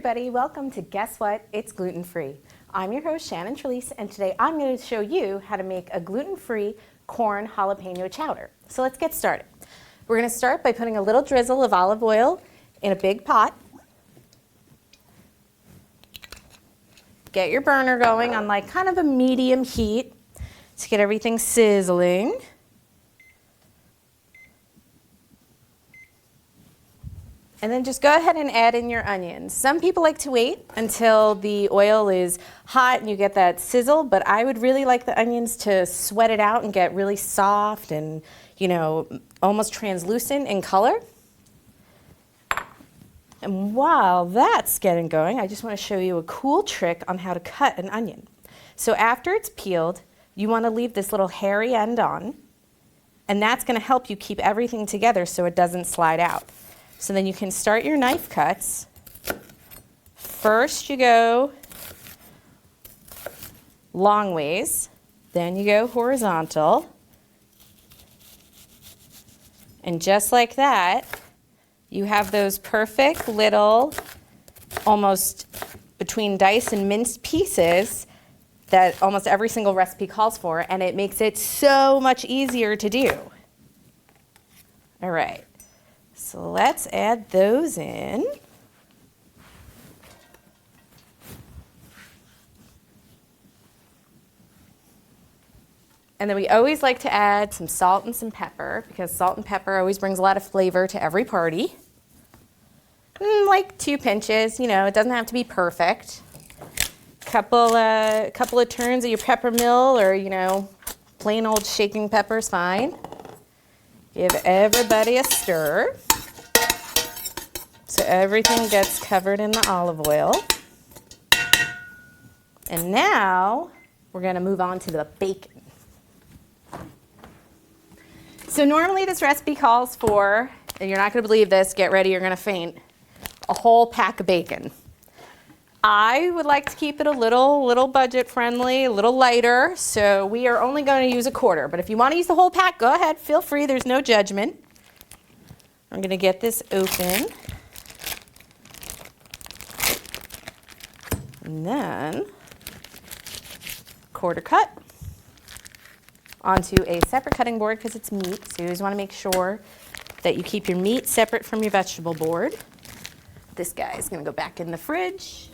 everybody, welcome to Guess What? It's Gluten-Free. I'm your host Shannon Trelease, and today I'm going to show you how to make a gluten-free corn jalapeno chowder. So let's get started. We're going to start by putting a little drizzle of olive oil in a big pot. Get your burner going on like kind of a medium heat to get everything sizzling. And then just go ahead and add in your onions. Some people like to wait until the oil is hot and you get that sizzle, but I would really like the onions to sweat it out and get really soft and, you know, almost translucent in color. And while that's getting going, I just want to show you a cool trick on how to cut an onion. So after it's peeled, you want to leave this little hairy end on, and that's going to help you keep everything together so it doesn't slide out. So then you can start your knife cuts. First you go long ways, then you go horizontal. And just like that, you have those perfect little, almost between diced and minced pieces that almost every single recipe calls for, and it makes it so much easier to do. All right. So let's add those in. And then we always like to add some salt and some pepper because salt and pepper always brings a lot of flavor to every party. Like 2 pinches, you know, it doesn't have to be perfect. Couple of turns of your pepper mill or, you know, plain old shaking pepper is fine. Give everybody a stir. So everything gets covered in the olive oil. And now we're going to move on to the bacon. So normally this recipe calls for, and you're not going to believe this, get ready, you're going to faint, a whole pack of bacon. I would like to keep it a little budget friendly, a little lighter, so we are only going to use a quarter. But if you want to use the whole pack, go ahead, feel free, there's no judgment. I'm going to get this open. And then quarter cut onto a separate cutting board because it's meat. So you always want to make sure that you keep your meat separate from your vegetable board. This guy is going to go back in the fridge.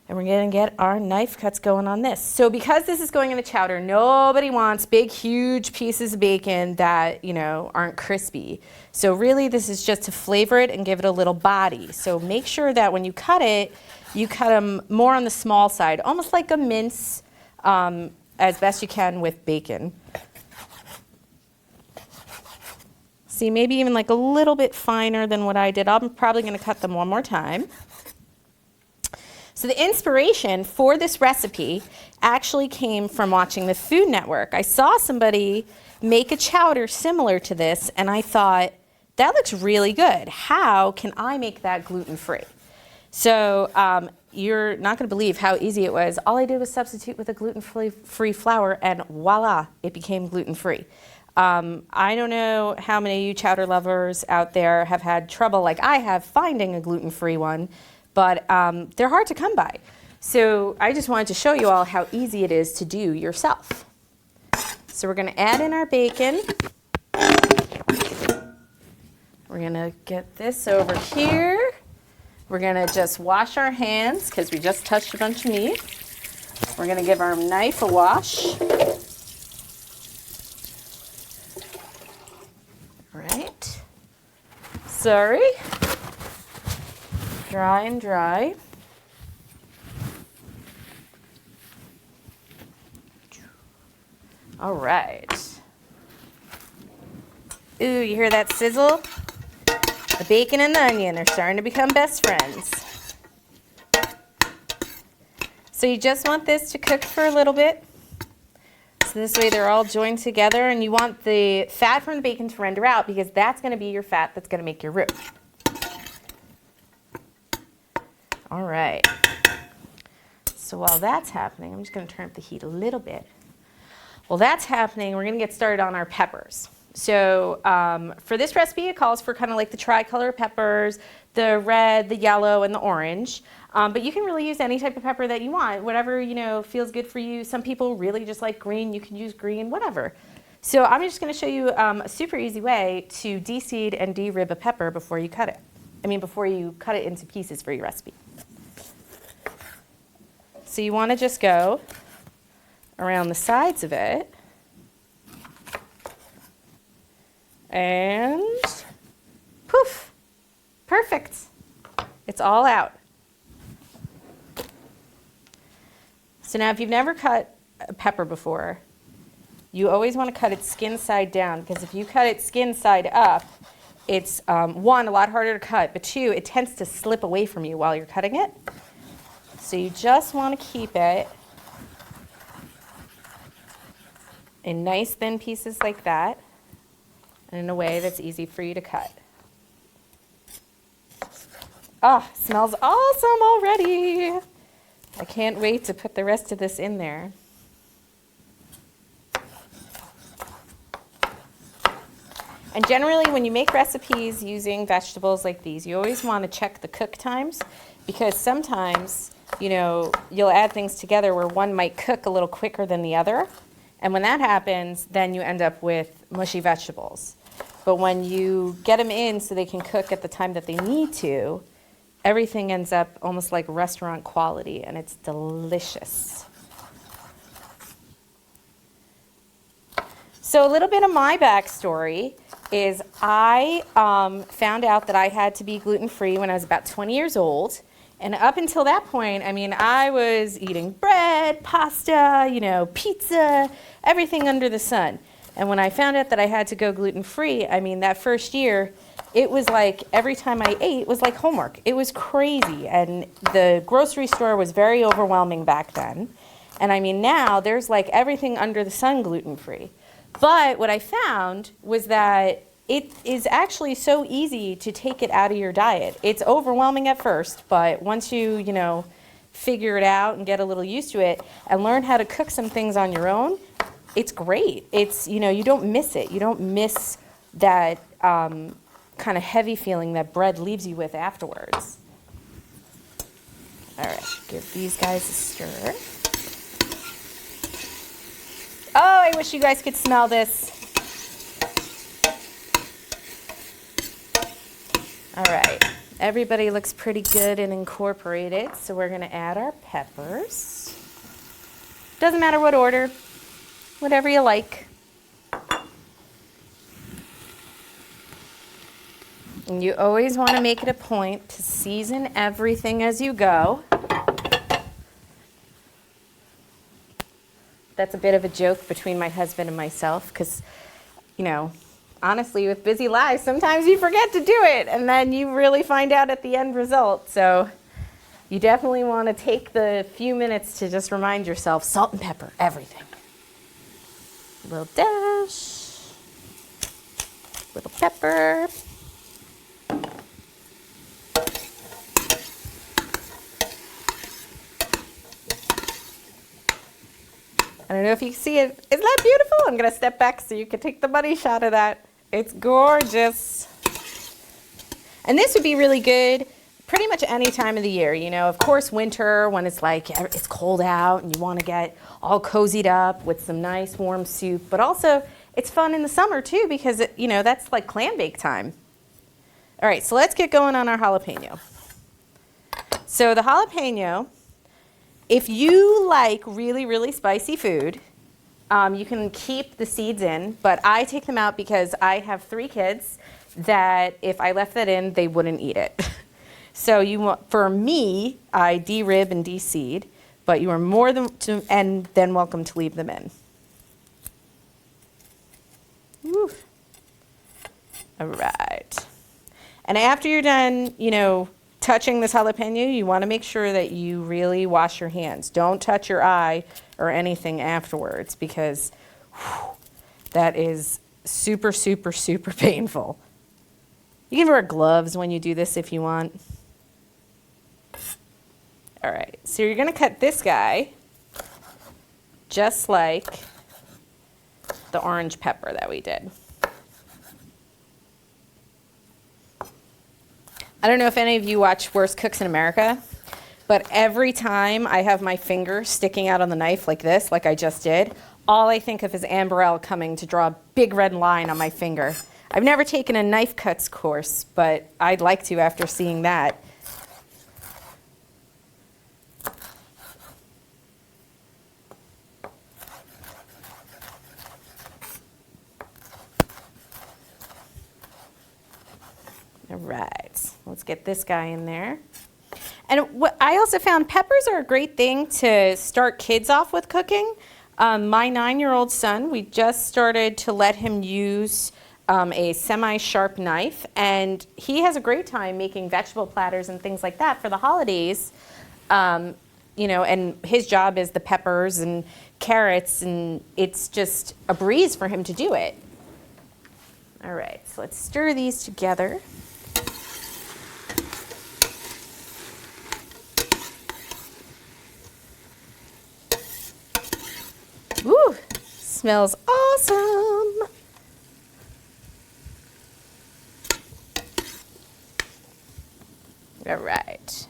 And we're going to get our knife cuts going on this. So because this is going in the chowder, nobody wants big, huge pieces of bacon that, you know, aren't crispy. So really this is just to flavor it and give it a little body. So make sure that when you cut it, you cut them more on the small side, almost like a mince as best you can with bacon. See, maybe even like a little bit finer than what I did. I'm probably going to cut them one more time. So the inspiration for this recipe actually came from watching the Food Network. I saw somebody make a chowder similar to this, and I thought, that looks really good. How can I make that gluten-free? So you're not going to believe how easy it was. All I did was substitute with a gluten-free flour, and voila, it became gluten-free. I don't know how many of you chowder lovers out there have had trouble like I have finding a gluten-free one, but they're hard to come by. So I just wanted to show you all how easy it is to do yourself. So we're going to add in our bacon. We're going to get this over here. We're going to just wash our hands because we just touched a bunch of meat. We're going to give our knife a wash. All right. Sorry. Dry and dry. All right. Ooh, you hear that sizzle? The bacon and the onion are starting to become best friends. So you just want this to cook for a little bit. So this way they're all joined together, and you want the fat from the bacon to render out because that's going to be your fat that's going to make your roux. All right. So while that's happening, I'm just going to turn up the heat a little bit. While that's happening, we're going to get started on our peppers. So for this recipe, it calls for kind of like the tricolor peppers, the red, the yellow, and the orange. But you can really use any type of pepper that you want, whatever, feels good for you. Some people really just like green. You can use green, whatever. So I'm just going to show you a super easy way to de-seed and de-rib a pepper before you cut it. Before you cut it into pieces for your recipe. So you want to just go around the sides of it. And poof, perfect. It's all out. So now if you've never cut a pepper before, you always want to cut it skin side down, because if you cut it skin side up, it's one, a lot harder to cut, but two, it tends to slip away from you while you're cutting it. So you just want to keep it in nice thin pieces like that, and in a way that's easy for you to cut. Oh, smells awesome already. I can't wait to put the rest of this in there. And generally, when you make recipes using vegetables like these, you always want to check the cook times, because sometimes, you'll add things together where one might cook a little quicker than the other. And when that happens, then you end up with mushy vegetables. But when you get them in so they can cook at the time that they need to, everything ends up almost like restaurant quality, and it's delicious. So a little bit of my backstory is I found out that I had to be gluten-free when I was about 20 years old. And up until that point, I was eating bread, pasta, pizza, everything under the sun. And when I found out that I had to go gluten-free, that first year, it was like every time I ate was like homework. It was crazy. And the grocery store was very overwhelming back then. And now there's like everything under the sun gluten-free. But what I found was that it is actually so easy to take it out of your diet. It's overwhelming at first, but once you, figure it out and get a little used to it and learn how to cook some things on your own, it's great. It's, you don't miss it. You don't miss that kind of heavy feeling that bread leaves you with afterwards. All right, give these guys a stir. Oh, I wish you guys could smell this. All right, everybody looks pretty good and incorporated, so we're going to add our peppers. Doesn't matter what order, whatever you like. And you always want to make it a point to season everything as you go. That's a bit of a joke between my husband and myself, because, honestly, with busy lives, sometimes you forget to do it, and then you really find out at the end result. So you definitely want to take the few minutes to just remind yourself, salt and pepper, everything. A little dash, little pepper. I don't know if you can see it. Isn't that beautiful? I'm going to step back so you can take the money shot of that. It's gorgeous. And this would be really good pretty much any time of the year. Of course, winter, when it's like it's cold out and you want to get all cozied up with some nice warm soup. But also, it's fun in the summer too, because that's like clam bake time. All right, so let's get going on our jalapeno. So the jalapeno, if you like really, really spicy food, you can keep the seeds in, but I take them out because I have 3 kids that if I left that in, they wouldn't eat it. So for me, I de-rib and de-seed, but you are more than welcome to leave them in. Woo. All right. And after you're done, touching this jalapeno, you want to make sure that you really wash your hands. Don't touch your eye or anything afterwards, because that is super, super, super painful. You can wear gloves when you do this if you want. All right, so you're going to cut this guy just like the orange pepper that we did. I don't know if any of you watch Worst Cooks in America, but every time I have my finger sticking out on the knife like this, like I just did, all I think of is Amberelle coming to draw a big red line on my finger. I've never taken a knife cuts course, but I'd like to after seeing that. All right, let's get this guy in there. And what I also found, peppers are a great thing to start kids off with cooking. My 9-year-old son, we just started to let him use a semi-sharp knife, and he has a great time making vegetable platters and things like that for the holidays. You know, and his job is the peppers and carrots, and it's just a breeze for him to do it. All right, so let's stir these together. Woo, smells awesome. All right.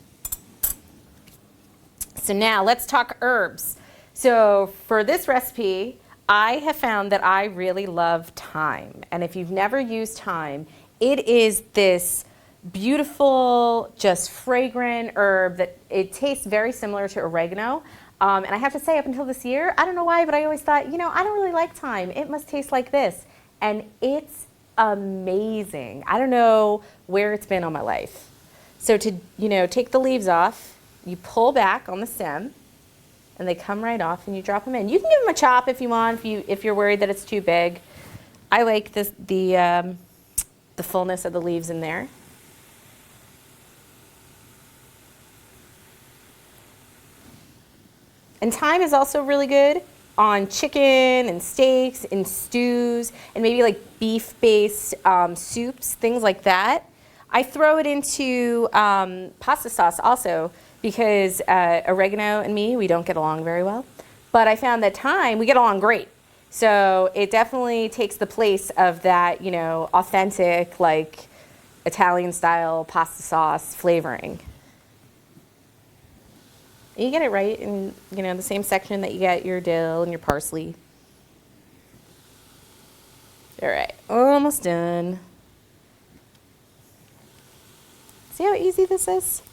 So now let's talk herbs. So for this recipe, I have found that I really love thyme. And if you've never used thyme, it is this beautiful, just fragrant herb that it tastes very similar to oregano. And I have to say, up until this year, I don't know why, but I always thought, you know, I don't really like thyme. It must taste like this. And it's amazing. I don't know where it's been all my life. So to, you know, take the leaves off, you pull back on the stem, and they come right off, and you drop them in. You can give them a chop if you want, if you're worried that it's too big. I like this, the fullness of the leaves in there. And thyme is also really good on chicken and steaks and stews and maybe like beef-based soups, things like that. I throw it into pasta sauce also because oregano and me, we don't get along very well. But I found that thyme, we get along great. So it definitely takes the place of that, you know, authentic, like Italian-style pasta sauce flavoring. You get it right in, you know, the same section that you get your dill and your parsley. All right, almost done. See how easy this is?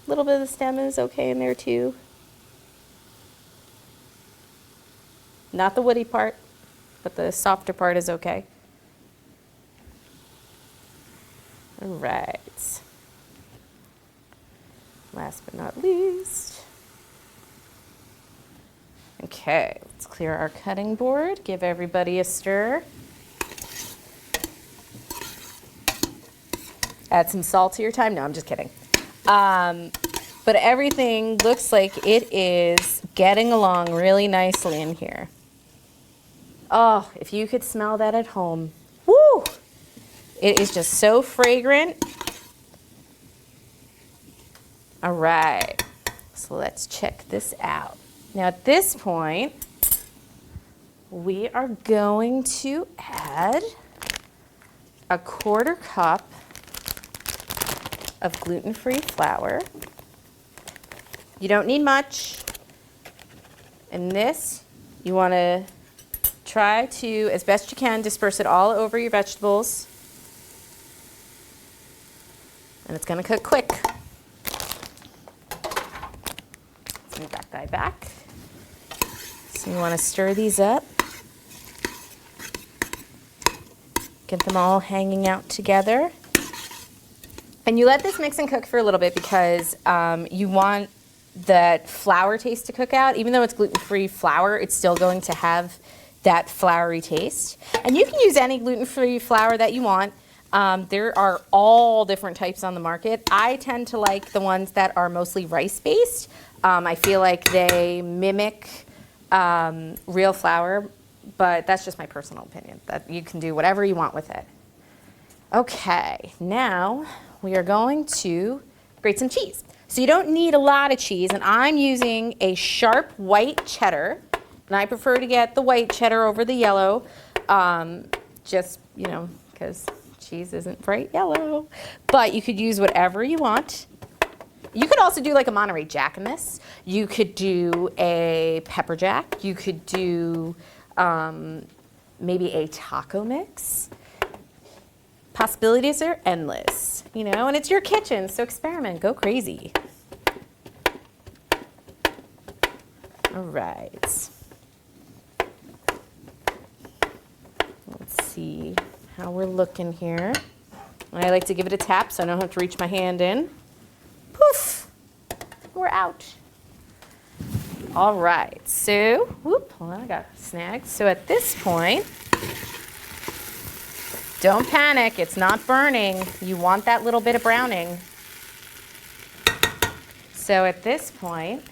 A little bit of the stem is okay in there too. Not the woody part, but the softer part is okay. All right. Last but not least. Okay, let's clear our cutting board. Give everybody a stir. Add some salt to your time. No, I'm just kidding. But everything looks like it is getting along really nicely in here. Oh, if you could smell that at home. Woo! It is just so fragrant. All right, so let's check this out. Now at this point, we are going to add a 1/4 cup of gluten-free flour. You don't need much. And this, you want to try to, as best you can, disperse it all over your vegetables. And it's going to cook quick. Let's move that guy back. So you want to stir these up. Get them all hanging out together. And you let this mix and cook for a little bit because you want that flour taste to cook out. Even though it's gluten-free flour, it's still going to have that floury taste. And you can use any gluten-free flour that you want. There are all different types on the market. I tend to like the ones that are mostly rice-based. I feel like they mimic real flour, but that's just my personal opinion. That you can do whatever you want with it. Okay, now we are going to grate some cheese. So you don't need a lot of cheese, and I'm using a sharp white cheddar, and I prefer to get the white cheddar over the yellow, just, you know, because cheese isn't bright yellow, but you could use whatever you want. You could also do like a Monterey Jack in this. You could do a pepper jack. You could do maybe a taco mix. Possibilities are endless, you know, and it's your kitchen, so experiment, go crazy. All right. Let's see how we're looking here. And I like to give it a tap so I don't have to reach my hand in. Poof, we're out. All right, so, whoop, hold on, I got snagged. So at this point, don't panic, it's not burning. You want that little bit of browning. So at this point,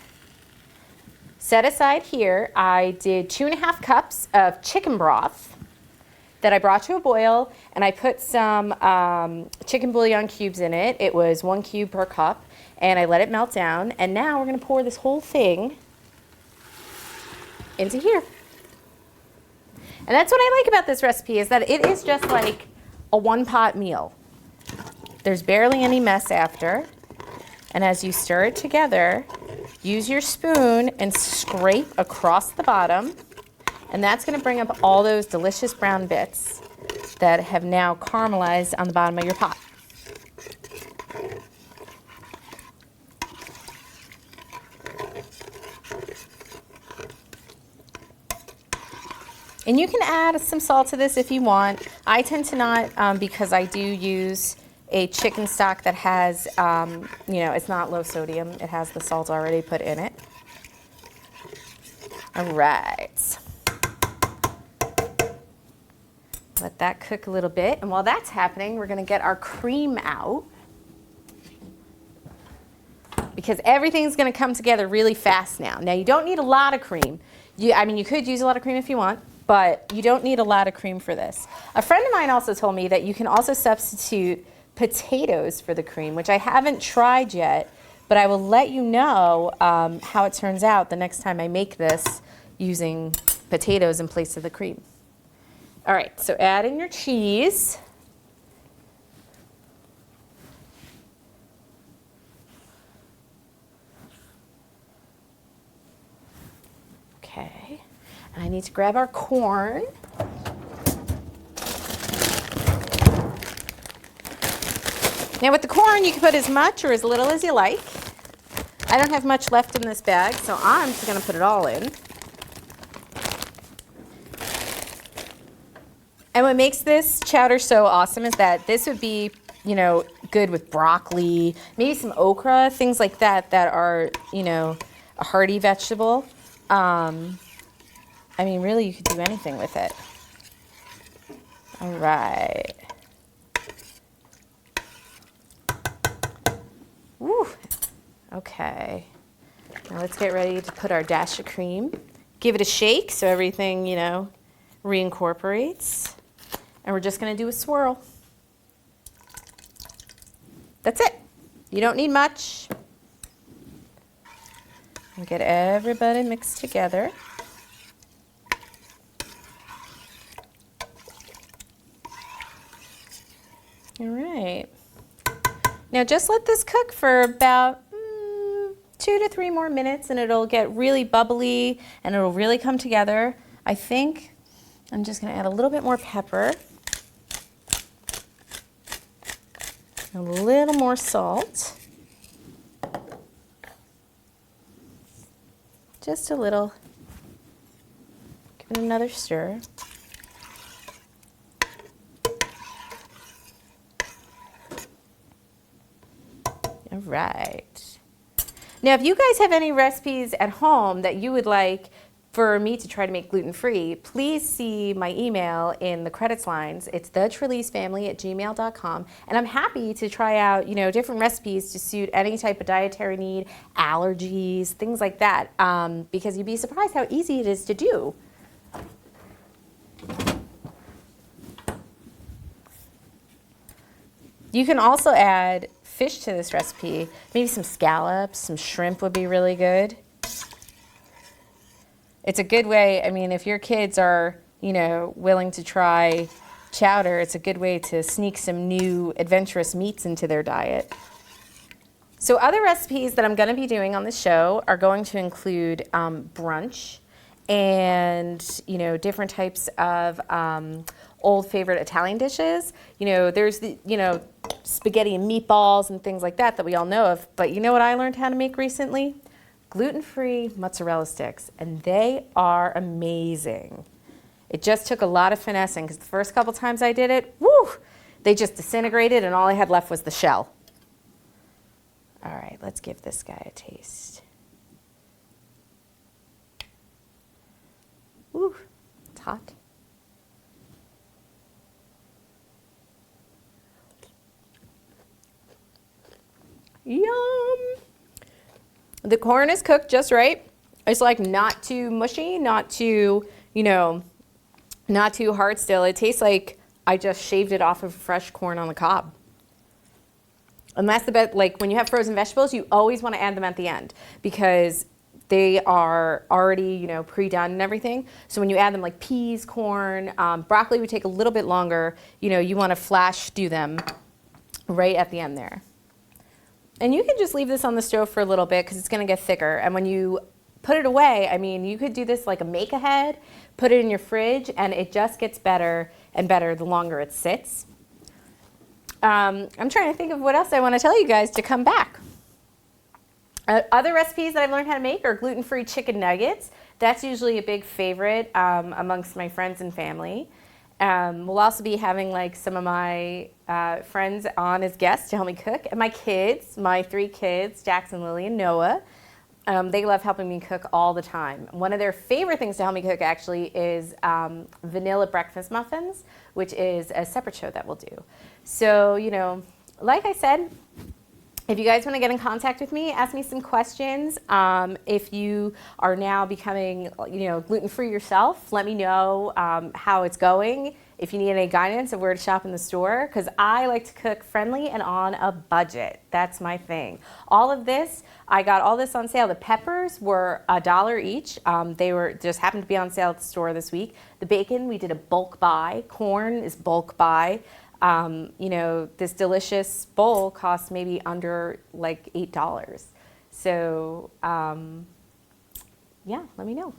set aside here, I did 2.5 cups of chicken broth that I brought to a boil, and I put some chicken bouillon cubes in it. It was 1 cube per cup, and I let it melt down. And now we're gonna pour this whole thing into here. And that's what I like about this recipe, is that it is just like a one-pot meal. There's barely any mess after. And as you stir it together, use your spoon and scrape across the bottom. And that's gonna bring up all those delicious brown bits that have now caramelized on the bottom of your pot. And you can add some salt to this if you want. I tend to not, because I do use a chicken stock that has, you know, it's not low sodium. It has the salt already put in it. All right. Let that cook a little bit. And while that's happening, we're gonna get our cream out, because everything's gonna come together really fast now. Now, you don't need a lot of cream. I mean, you could use a lot of cream if you want, but you don't need a lot of cream for this. A friend of mine also told me that you can also substitute potatoes for the cream, which I haven't tried yet, but I will let you know how it turns out the next time I make this using potatoes in place of the cream. All right, so add in your cheese. Okay, and I need to grab our corn. Now with the corn, you can put as much or as little as you like. I don't have much left in this bag, so I'm just gonna put it all in. And what makes this chowder so awesome is that this would be, you know, good with broccoli, maybe some okra, things like that that are, you know, a hearty vegetable. I mean, really, you could do anything with it. All right. Woo. Okay. Now let's get ready to put our dash of cream. Give it a shake so everything, you know, reincorporates. And we're just going to do a swirl. That's it. You don't need much. And get everybody mixed together. All right. Now just let this cook for about 2 to 3 more minutes, and it'll get really bubbly and it'll really come together. I think I'm just going to add a little bit more pepper. A little more salt. Just a little. Give it another stir. All right. Now, if you guys have any recipes at home that you would like for me to try to make gluten-free, please see my email in the credits lines. It's thetrellisefamily@gmail.com, and I'm happy to try out, you know, different recipes to suit any type of dietary need, allergies, things like that, because you'd be surprised how easy it is to do. You can also add fish to this recipe. Maybe some scallops, some shrimp would be really good. It's a good way, I mean, if your kids are, you know, willing to try chowder, it's a good way to sneak some new adventurous meats into their diet. So other recipes that I'm going to be doing on the show are going to include brunch and, you know, different types of old favorite Italian dishes. You know, there's the, you know, spaghetti and meatballs and things like that that we all know of. But you know what I learned how to make recently? Gluten-free mozzarella sticks, and they are amazing. It just took a lot of finessing because the first couple times I did it, woo, they just disintegrated and all I had left was the shell. All right, let's give this guy a taste. Ooh, it's hot. Yum! The corn is cooked just right. It's like not too mushy, not too, you know, not too hard still. It tastes like I just shaved it off of fresh corn on the cob. And that's the best, like when you have frozen vegetables, you always want to add them at the end because they are already, you know, pre-done and everything. So when you add them like peas, corn, broccoli would take a little bit longer. You know, you want to flash stew them right at the end there. And you can just leave this on the stove for a little bit because it's going to get thicker. And when you put it away, I mean, you could do this like a make-ahead, put it in your fridge, and it just gets better and better the longer it sits. I'm trying to think of what else I want to tell you guys to come back. Other recipes that I've learned how to make are gluten-free chicken nuggets. That's usually a big favorite amongst my friends and family. We'll also be having like some of my friends on as guests to help me cook. And my kids, my 3 kids, Jackson, Lily, and Noah, they love helping me cook all the time. One of their favorite things to help me cook actually is vanilla breakfast muffins, which is a separate show that we'll do. So, you know, like I said, if you guys want to get in contact with me, ask me some questions. If you are now becoming, you know, gluten-free yourself, let me know how it's going. If you need any guidance of where to shop in the store, because I like to cook friendly and on a budget. That's my thing. All of this, I got all this on sale. The peppers were $1 each. They were just happened to be on sale at the store this week. The bacon, we did a bulk buy. Corn is bulk buy. You know, this delicious bowl costs maybe under like $8. So, yeah, let me know.